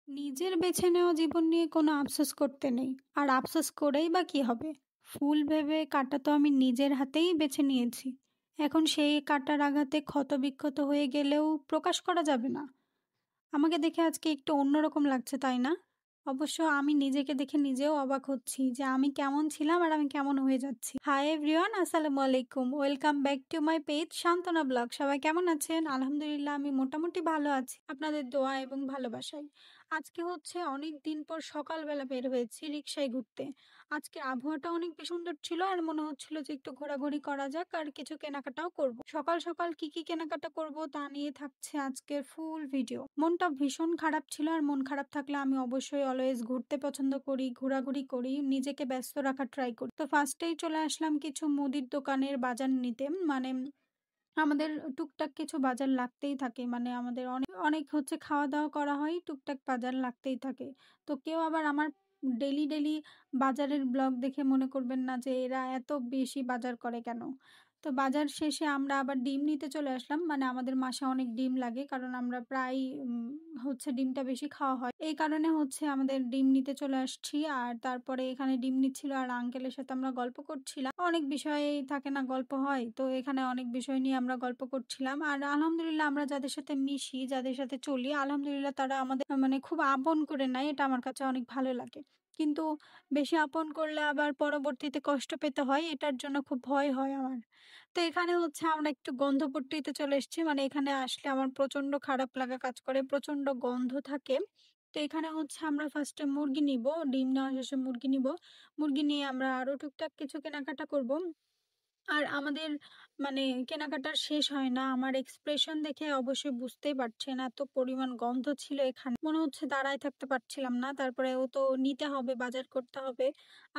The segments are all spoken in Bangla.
নিজের বেছে নেওয়া জীবন নিয়ে কোনো আফসোস করতে নেই। আর আফসোস করেই বা কি হবে? ফুল ভেবে কাঁটা তো আমি নিজের হাতেই বেছে নিয়েছি। এখন সেই কাঁটার আঘাতে ক্ষতবিক্ষত হয়ে গেলেও প্রকাশ করা যাবে না। আমাকে দেখে আজকে একটু অন্যরকম লাগছে, তাই না? অবশ্য আমি নিজেকে দেখে নিজেও অবাক হচ্ছি যে আমি কেমন ছিলাম আর আমি কেমন হয়ে যাচ্ছি। হাই এভরিওয়ান, আসসালামু আলাইকুম। Welcome back to my page সান্তনা ব্লগ। সবাই কেমন আছেন? আলহামদুলিল্লাহ আমি মোটামুটি ভালো আছি, আপনাদের দোয়া এবং ভালোবাসায়। আজকে হচ্ছে অনেক দিন পর সকালবেলা বের হয়েছি রিক্সায় ঘুরতে। আজকে আবহাওয়াটা অনেক বেশ সুন্দর ছিল আর মনে হচ্ছিল যে একটু ঘোরাঘুরি করা যাক আর কিছু কেনাকাটাও করব। সকাল সকাল কি কি কেনাকাটা করব তা নিয়ে থাকছে আজকের ফুল ভিডিও। মনটা ভীষণ খারাপ ছিল, আর মন খারাপ থাকলে আমি অবশ্যই অলওয়েজ ঘুরতে পছন্দ করি, ঘোরাঘুরি করি, নিজেকে ব্যস্ত রাখার ট্রাই করি। তো ফার্স্টেই চলে আসলাম কিছু মুদির দোকানের বাজার নিতে। মানে আমাদের টুকটাক কিছু বাজার লাগতেই থাকে, মানে আমাদের অনেক অনেক হচ্ছে খাওয়া দাওয়া করা হয়, টুকটাক বাজার লাগতেই থাকে। তো কেউ আবার আমার ডেলি ডেলি বাজারের ব্লগ দেখে মনে করবেন না যে এরা এত বেশি বাজার করে কেন। তো বাজার শেষে আমরা আবার ডিম নিতে চলে আসলাম। মানে আমাদের মাসে অনেক ডিম লাগে, কারণ আমরা প্রায় হচ্ছে ডিমটা বেশি খাওয়া হয়, এই কারণে হচ্ছে আমাদের ডিম নিতে চলে আসছি। আর তারপরে এখানে ডিম নিচ্ছিল আর আঙ্কেলের সাথে আমরা গল্প করছিলাম। অনেক বিষয়ে থাকে না, গল্প হয়, তো এখানে অনেক বিষয় নিয়ে আমরা গল্প করছিলাম। আর আলহামদুলিল্লাহ আমরা যাদের সাথে মিশি, যাদের সাথে চলি, আলহামদুলিল্লাহ তারা আমাদের মানে খুব আপন করে নেয়, এটা আমার কাছে অনেক ভালো লাগে। কিন্তু বেশি আপন করলে আবার পরবর্তীতে কষ্ট পেতে হয়, এটার জন্য খুব ভয় হয় আমার। তো এখানে হচ্ছে আমরা একটু গন্ধপট্টিতে চলে এসেছি। মানে এখানে আসলে আমার প্রচন্ড খারাপ লাগা কাজ করে, প্রচন্ড গন্ধ থাকে। তো এখানে হচ্ছে আমরা ফার্স্টে মুরগি নিব, ডিম নেওয়া শেষে মুরগি নিব। মুরগি নিয়ে আমরা আরো টুকটাক কিছু কেনাকাটা করব। আর আমাদের মানে কেনাকাটার শেষ হয় না। আমার এক্সপ্রেশন দেখে অবশ্যই বুঝতেই পারছেন এত পরিমাণ গন্ধ ছিল এখানে, মনে হচ্ছে দাঁড়ায় থাকতে পারছিলাম না। তারপরে ও তো নিতে হবে, বাজার করতে হবে।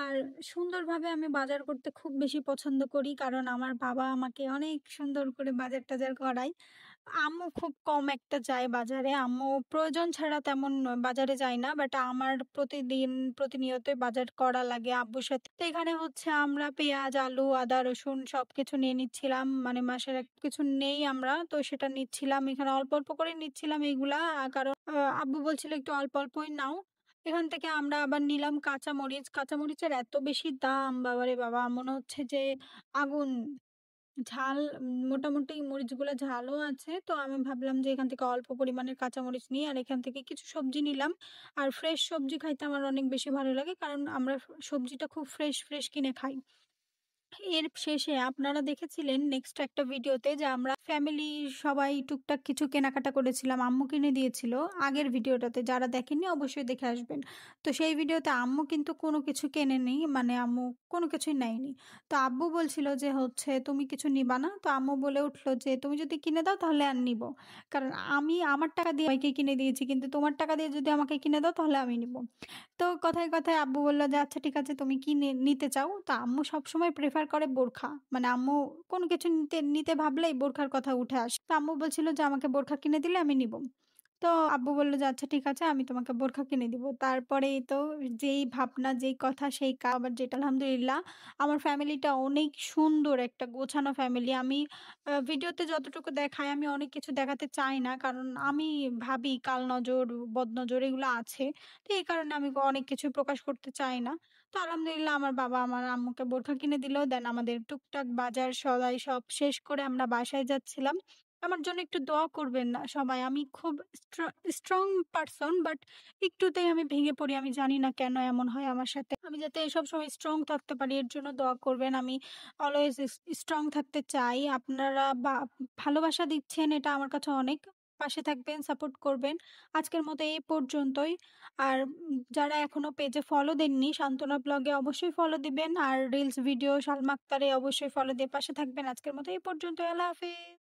আর সুন্দরভাবে আমি বাজার করতে খুব বেশি পছন্দ করি, কারণ আমার বাবা আমাকে অনেক সুন্দর করে বাজার টাজার করায়। আম্মু খুব কম একটা যায় বাজারে, আম্মু প্রয়োজন ছাড়া তেমন বাজারে যায় না, বাট আমার প্রতিদিন প্রতিনিয়তই বাজার করা লাগে আব্বুর সাথে। তো এখানে হচ্ছে আমরা পেঁয়াজ, আলু, আদা, রসুন সবকিছু নিয়ে নিচ্ছিলাম। মানে মাসের এক কিছু নেই আমরা, তো সেটা নিচ্ছিলাম। এখানে অল্প অল্প করে নিচ্ছিলাম এগুলা, কারণ আব্বু বলছিল একটু অল্প অল্পই নাও। এখান থেকে আমরা আবার নিলাম কাঁচামরিচ। কাঁচামরিচের এত বেশি দাম, বাবারে বাবা, মনে হচ্ছে যে আগুন। ঝাল মোটামুটি মরিচগুলো ঝালও আছে। তো আমি ভাবলাম যে এখান থেকে অল্প পরিমাণের কাঁচামরিচ নিই, আর এখান থেকে কিছু সবজি নিলাম। আর ফ্রেশ সবজি খাইতে আমার অনেক বেশি ভালো লাগে, কারণ আমরা সবজিটা খুব ফ্রেশ ফ্রেশ কিনে খাই। এর শেষে আপনারা দেখেছিলেন নেক্সট একটা ভিডিওতে যে আমরা ফ্যামিলি সবাই টুকটাক কিছু কেনাকাটা করেছিলাম, আম্মু কিনে দিয়েছিল। আগের ভিডিওটাতে যারা দেখেননি অবশ্যই দেখে আসবেন। তো সেই ভিডিওতে আম্মু কিন্তু কোনো কিছু কেনেনি, মানে আম্মু কোনো কিছুই নেয়নি। তো আব্বু বলছিল যে হচ্ছে তুমি কিছু নিবা না? তো আম্মু বলে উঠলো যে তুমি যদি কিনে দাও তাহলে আর নিব, কারণ আমি আমার টাকা দিয়ে সবাইকে কিনে দিয়েছি, কিন্তু তোমার টাকা দিয়ে যদি আমাকে কিনে দাও তাহলে আমি নিব। তো কথায় কথায় আব্বু বলল যে আচ্ছা ঠিক আছে, তুমি কি নিতে চাও? তো আম্মু সবসময় প্রেফার করে বোরখা। মানে আম্মু কোনো কিছু নিতে নিতে ভাবলেই বোরখার কথা উঠে আসে। তো আম্মু বলছিল যে আমাকে বোরখা কিনে দিলে আমি নিব। তো আব্বু বলল যে আচ্ছা ঠিক আছে, আমি তোমাকে বোরখা কিনে দিব। তারপরেই তো যেই ভাবনা যেই কথা সেই কাজ। আবার যেটা আলহামদুলিল্লাহ আমার ফ্যামিলিটা অনেক সুন্দর, একটা গোছানো ফ্যামিলি। আমি ভিডিওতে যতটুকু দেখায় আমি অনেক কিছু দেখাতে চাই না, কারণ আমি ভাবি কাল নজর, বদনজর এগুলো আছে। তো এই কারণে আমি অনেক কিছু প্রকাশ করতে চাই না। তো আলহামদুলিল্লাহ আমার বাবা আমার আম্মুকে বোরখা কিনে দিল। দেন আমাদের টুকটাক বাজার সদাই সব শেষ করে আমরা বাসায় যাচ্ছিলাম। আমার জন্য একটু দোয়া করবেন না সবাই। আমি খুব স্ট্রং পারসন, বাট একটুতেই আমি ভেঙে পড়ি। আমি জানি না কেন এমন হয় আমার সাথে। আমি যাতে সব সময় স্ট্রং থাকতে পারি এর জন্য দোয়া করবেন। আমি অলওয়েজ স্ট্রং থাকতে চাই। আপনারা ভালোবাসা দিচ্ছেন, এটা আমার কাছে অনেক। পাশে থাকবেন, সাপোর্ট করবেন। আজকের মতো এই পর্যন্তই। আর যারা এখনো পেজে ফলো দেননি সান্ত্বনা ব্লগে অবশ্যই ফলো দিবেন, আর রিলস ভিডিও সালমা আক্তারে অবশ্যই ফলো দিয়ে পাশে থাকবেন। আজকের মতো এই পর্যন্ত, আল্লাহ হাফেজ।